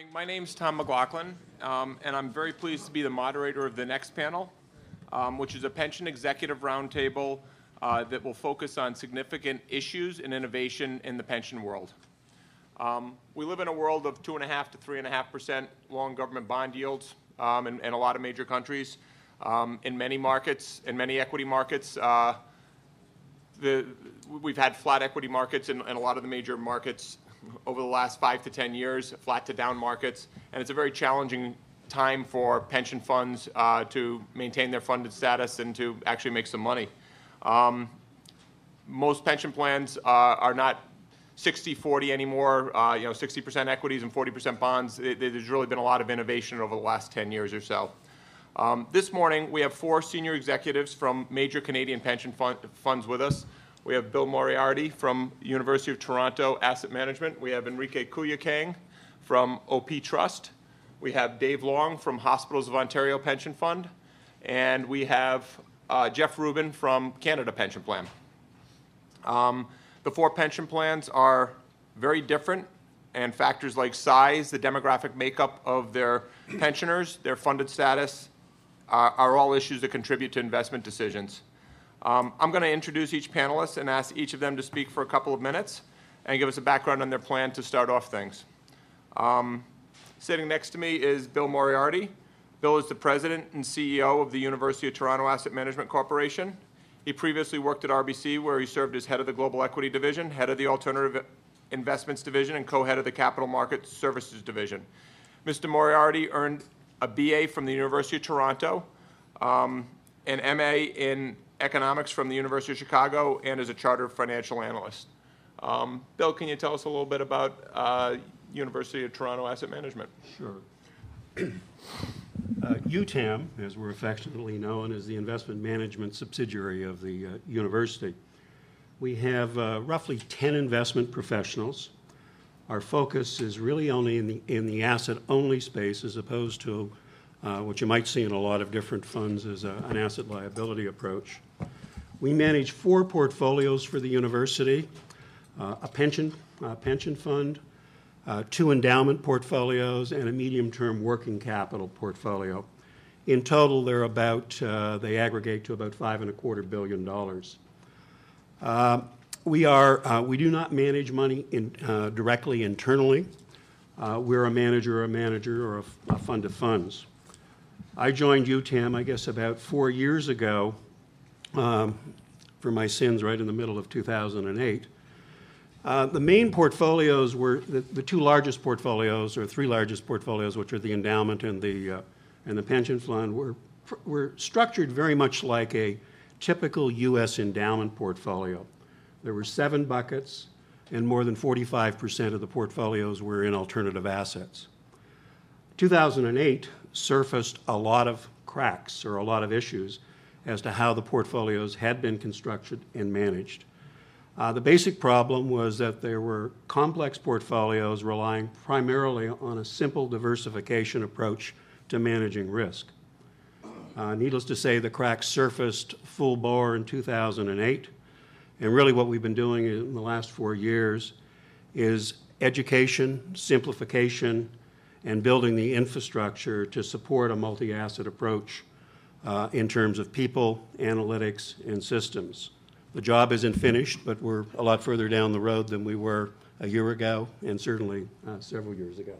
morning. My name's Tom McLaughlin, and I'm very pleased to be the moderator of the next panel, which is a pension executive roundtable that will focus on significant issues and innovation in the pension world. We live in a world of 2.5% to 3.5% long government bond yields in a lot of major countries. In many markets, in many equity markets, we've had flat equity markets in a lot of the major markets over the last 5 to 10 years, flat to down markets, and it's a very challenging time for pension funds to maintain their funded status and to actually make some money. Most pension plans are not 60-40 anymore, 60% equities and 40% bonds. There's really been a lot of innovation over the last 10 years or so. This morning, we have 4 senior executives from major Canadian pension funds with us. We have Bill Moriarty from University of Toronto Asset Management. We have Enrique Cuyegkeng from OP Trust. We have Dave Long from Hospitals of Ontario Pension Fund. And we have Geoffrey Rubin from Canada Pension Plan. The 4 pension plans are very different, and factors like size, the demographic makeup of their pensioners, their funded status, are all issues that contribute to investment decisions. I'm going to introduce each panelist and ask each of them to speak for a couple of minutes and give us a background on their plan to start off things. Sitting next to me is Bill Moriarty. Bill is the president and CEO of the University of Toronto Asset Management Corporation. He previously worked at RBC, where he served as head of the Global Equity Division, head of the Alternative Investments Division, and co-head of the Capital Market Services Division. Mr. Moriarty earned a BA from the University of Toronto, an MA in economics from the University of Chicago, and is a chartered financial analyst. Bill, can you tell us a little bit about University of Toronto Asset Management? Sure. UTAM, as we're affectionately known, is the investment management subsidiary of the university. We have roughly 10 investment professionals. Our focus is really only in the asset-only space, as opposed to what you might see in a lot of different funds as an asset liability approach. We manage 4 portfolios for the university, a pension fund, 2 endowment portfolios, and a medium-term working capital portfolio. In total, they aggregate to about $5.25 billion. We do not manage money directly internally. We're a manager or a fund of funds. I joined UTAM, I guess, about 4 years ago for my sins right in the middle of 2008. The main portfolios were the 2 largest portfolios, or 3 largest portfolios, which are the endowment and the pension fund, were structured very much like a typical U.S. endowment portfolio. There were 7 buckets, and more than 45% of the portfolios were in alternative assets. 2008 surfaced a lot of cracks, or a lot of issues, as to how the portfolios had been constructed and managed. The basic problem was that there were complex portfolios relying primarily on a simple diversification approach to managing risk. Needless to say, the cracks surfaced full bore in 2008, and really what we've been doing in the last 4 years is education, simplification, and building the infrastructure to support a multi-asset approach in terms of people, analytics, and systems. The job isn't finished, but we're a lot further down the road than we were a year ago, and certainly several years ago.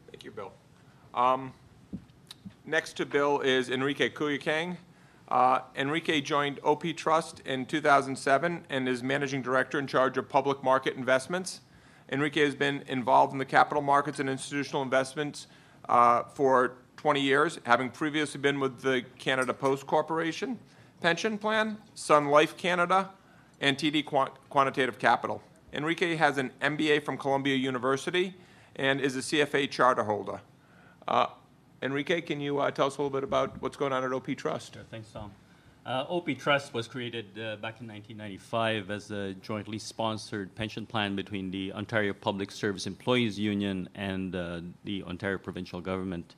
Thank you, Bill. Next to Bill is Enrique Cuyegkeng. Enrique joined OP Trust in 2007 and is managing director in charge of public market investments. Enrique has been involved in the capital markets and institutional investments for 20 years, having previously been with the Canada Post Corporation Pension Plan, Sun Life Canada, and TD Quantitative Capital. Enrique has an MBA from Columbia University and is a CFA charter holder. Enrique, can you tell us a little bit about what's going on at OP Trust? Sure, thanks, Tom. OP Trust was created back in 1995 as a jointly sponsored pension plan between the Ontario Public Service Employees Union and the Ontario provincial government.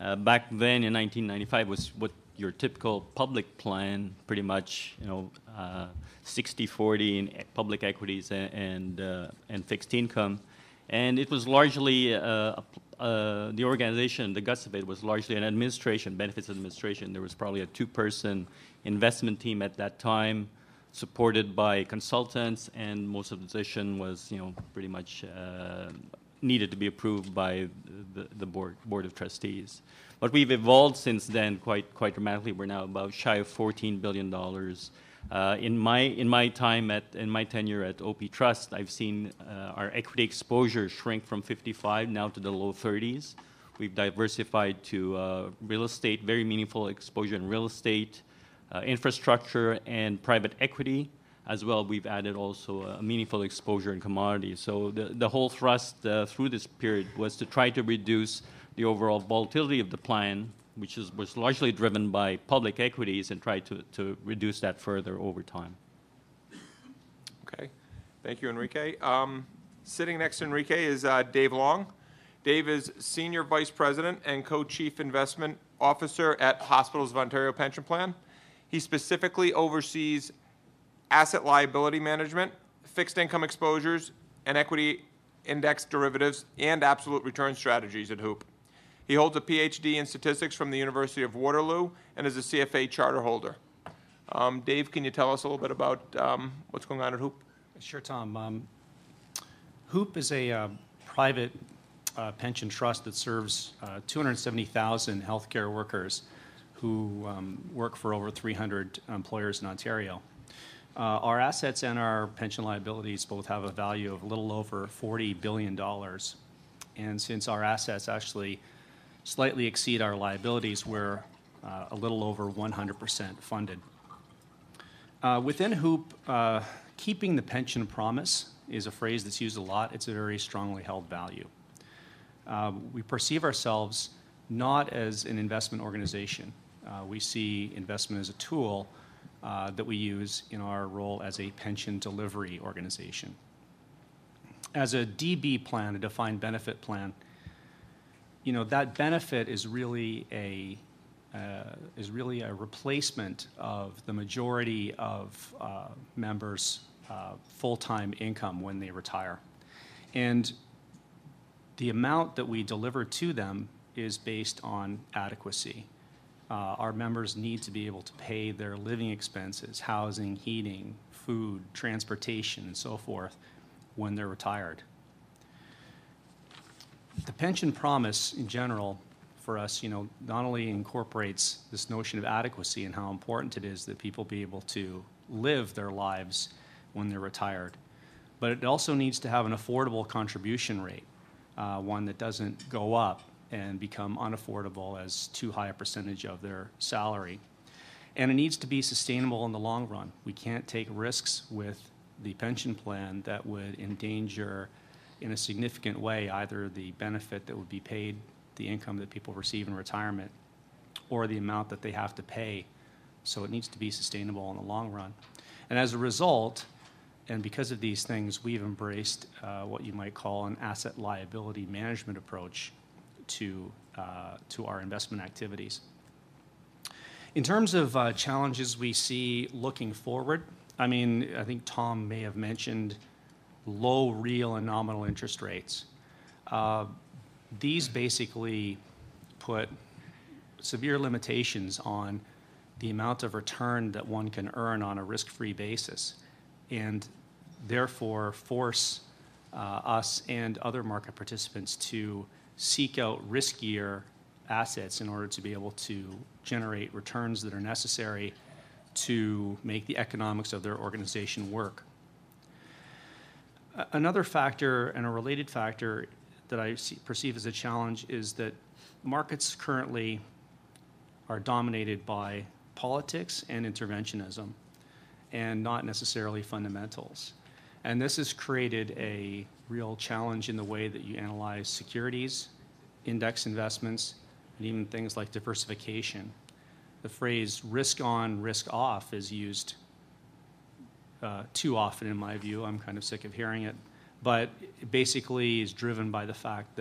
Back then in 1995 was what your typical public plan, pretty much, 60-40 in public equities and fixed income. And it was largely, the organization, the guts of it was largely an administration, benefits administration. There was probably a 2-person investment team at that time, supported by consultants, and most of the decision was, pretty much needed to be approved by the board of trustees. But we've evolved since then quite dramatically. We're now about shy of $14 billion. In my tenure at OP Trust, I've seen our equity exposure shrink from 55 now to the low 30s. We've diversified to real estate, very meaningful exposure in real estate, infrastructure, and private equity. As well, we've added also a meaningful exposure in commodities. So the whole thrust through this period was to try to reduce the overall volatility of the plan, which was largely driven by public equities, and try to reduce that further over time. Okay. Thank you, Enrique. Sitting next to Enrique is Dave Long. Dave is Senior Vice President and Co-Chief Investment Officer at Hospitals of Ontario Pension Plan. He specifically oversees asset liability management, fixed income exposures, and equity index derivatives, and absolute return strategies at HOOPP. He holds a PhD in statistics from the University of Waterloo and is a CFA charter holder. Dave, can you tell us a little bit about what's going on at HOOPP? Sure, Tom. HOOPP is a private pension trust that serves 270,000 healthcare workers who work for over 300 employers in Ontario. Our assets and our pension liabilities both have a value of a little over $40 billion. And since our assets actually slightly exceed our liabilities, we're a little over 100% funded. Within HOOPP, keeping the pension promise is a phrase that's used a lot. It's a very strongly held value. We perceive ourselves not as an investment organization. We see investment as a tool that we use in our role as a pension delivery organization. As a DB plan, a defined benefit plan, that benefit is really a replacement of the majority of members' full-time income when they retire. And the amount that we deliver to them is based on adequacy. Our members need to be able to pay their living expenses, housing, heating, food, transportation, and so forth when they're retired. The pension promise in general for us, not only incorporates this notion of adequacy and how important it is that people be able to live their lives when they're retired, but it also needs to have an affordable contribution rate, one that doesn't go up and become unaffordable as too high a percentage of their salary. And it needs to be sustainable in the long run. We can't take risks with the pension plan that would endanger in a significant way either the benefit that would be paid, the income that people receive in retirement, or the amount that they have to pay. So it needs to be sustainable in the long run. And as a result, and because of these things, we've embraced what you might call an asset liability management approach to our investment activities. In terms of challenges we see looking forward, I think Tom may have mentioned low real and nominal interest rates. These basically put severe limitations on the amount of return that one can earn on a risk-free basis, and therefore force us and other market participants to seek out riskier assets in order to be able to generate returns that are necessary to make the economics of their organization work. Another factor and a related factor that I perceive as a challenge is that markets currently are dominated by politics and interventionism and not necessarily fundamentals. And this has created a real challenge in the way that you analyze securities, index investments, and even things like diversification. The phrase risk on, risk off is used too often in my view. I'm kind of sick of hearing it. But it basically is driven by the fact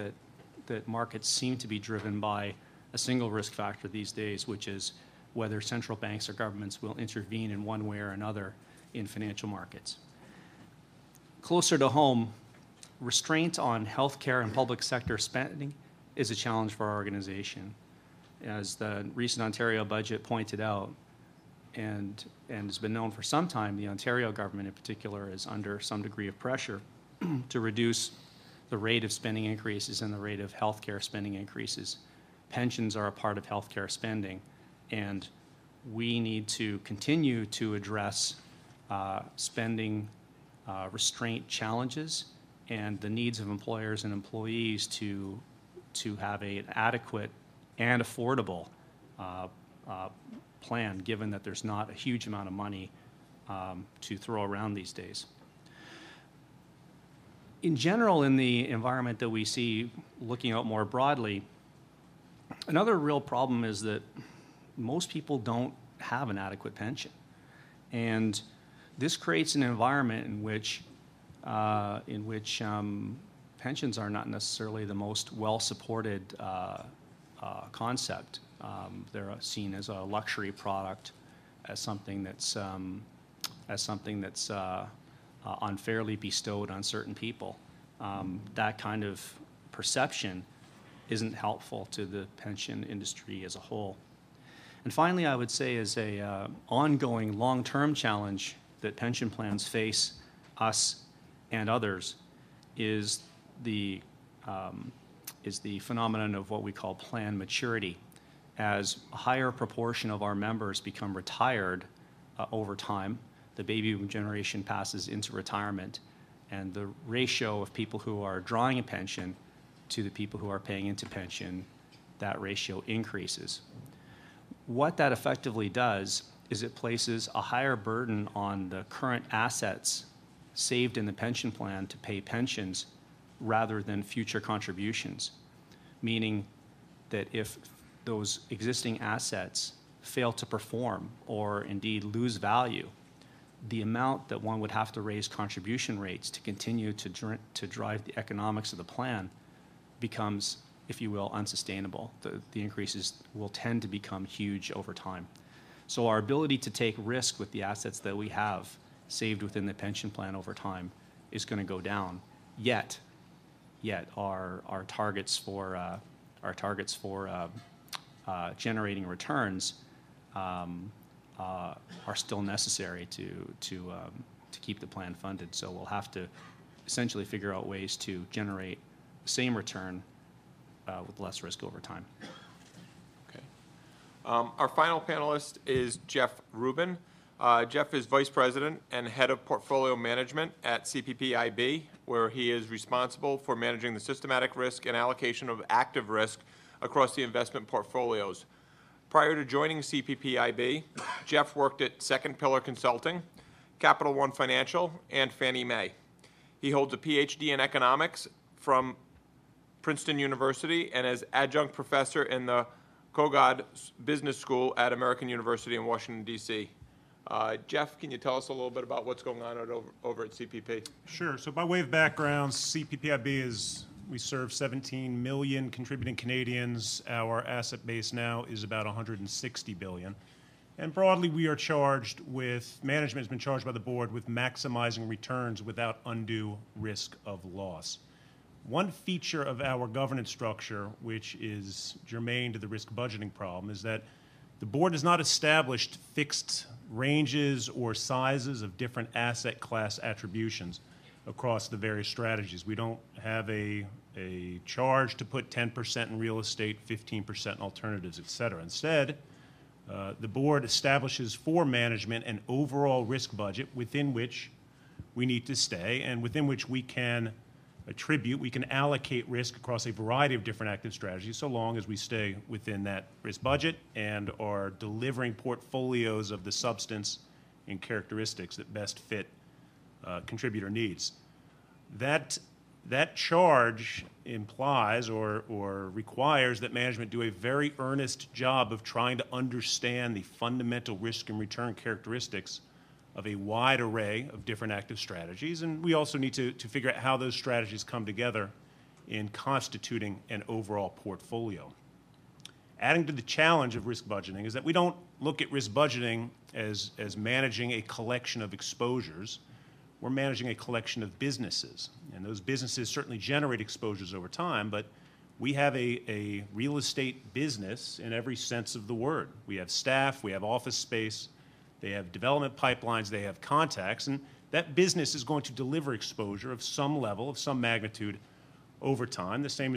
that markets seem to be driven by a single risk factor these days, which is whether central banks or governments will intervene in one way or another in financial markets. Closer to home, restraint on healthcare and public sector spending is a challenge for our organization. As the recent Ontario budget pointed out, and has been known for some time, the Ontario government in particular is under some degree of pressure to reduce the rate of spending increases and the rate of healthcare spending increases. Pensions are a part of healthcare spending, and we need to continue to address spending restraint challenges and the needs of employers and employees to have an adequate and affordable plan, given that there's not a huge amount of money to throw around these days. In general, in the environment that we see, looking out more broadly, another real problem is that most people don't have an adequate pension. And this creates an environment in which pensions are not necessarily the most well-supported concept. They're seen as a luxury product, as something that's unfairly bestowed on certain people. That kind of perception isn't helpful to the pension industry as a whole. And finally, I would say is a ongoing long-term challenge that pension plans face us and others is the phenomenon of what we call plan maturity. As a higher proportion of our members become retired over time, the baby boom generation passes into retirement, and the ratio of people who are drawing a pension to the people who are paying into pension, that ratio increases. What that effectively does is it places a higher burden on the current assets saved in the pension plan to pay pensions rather than future contributions, meaning that if those existing assets fail to perform or indeed lose value, the amount that one would have to raise contribution rates to continue to drive the economics of the plan becomes, if you will, unsustainable. The increases will tend to become huge over time. So our ability to take risk with the assets that we have saved within the pension plan over time is going to go down. Yet our targets for generating returns are still necessary to keep the plan funded. So we'll have to essentially figure out ways to generate the same return with less risk over time. Okay. Our final panelist is Geoff Rubin. Geoff is Vice President and Head of Portfolio Management at CPPIB, where he is responsible for managing the systematic risk and allocation of active risk across the investment portfolios. Prior to joining CPPIB, Geoff worked at Second Pillar Consulting, Capital One Financial, and Fannie Mae. He holds a PhD in economics from Princeton University and is adjunct professor in the Kogod Business School at American University in Washington, D.C. Geoff, can you tell us a little bit about what's going on over at CPP? Sure. So by way of background, CPPIB we serve 17 million contributing Canadians. Our asset base now is about 160 billion. And broadly, we are charged with, management has been charged by the board with maximizing returns without undue risk of loss. One feature of our governance structure, which is germane to the risk budgeting problem, is that the board has not established fixed ranges or sizes of different asset class attributions across the various strategies. We don't have a charge to put 10% in real estate, 15% in alternatives, et cetera. Instead, the board establishes for management an overall risk budget within which we need to stay and within which we can allocate risk across a variety of different active strategies so long as we stay within that risk budget and are delivering portfolios of the substance and characteristics that best fit contributor needs. That charge implies or requires that management do a very earnest job of trying to understand the fundamental risk and return characteristics of a wide array of different active strategies, and we also need to figure out how those strategies come together in constituting an overall portfolio. Adding to the challenge of risk budgeting is that we don't look at risk budgeting as managing a collection of exposures. we're managing a collection of businesses. And those businesses certainly generate exposures over time, but we have a real estate business in every sense of the word. We have staff, we have office space, they have development pipelines, they have contacts, and that business is going to deliver exposure of some level, of some magnitude over time, the same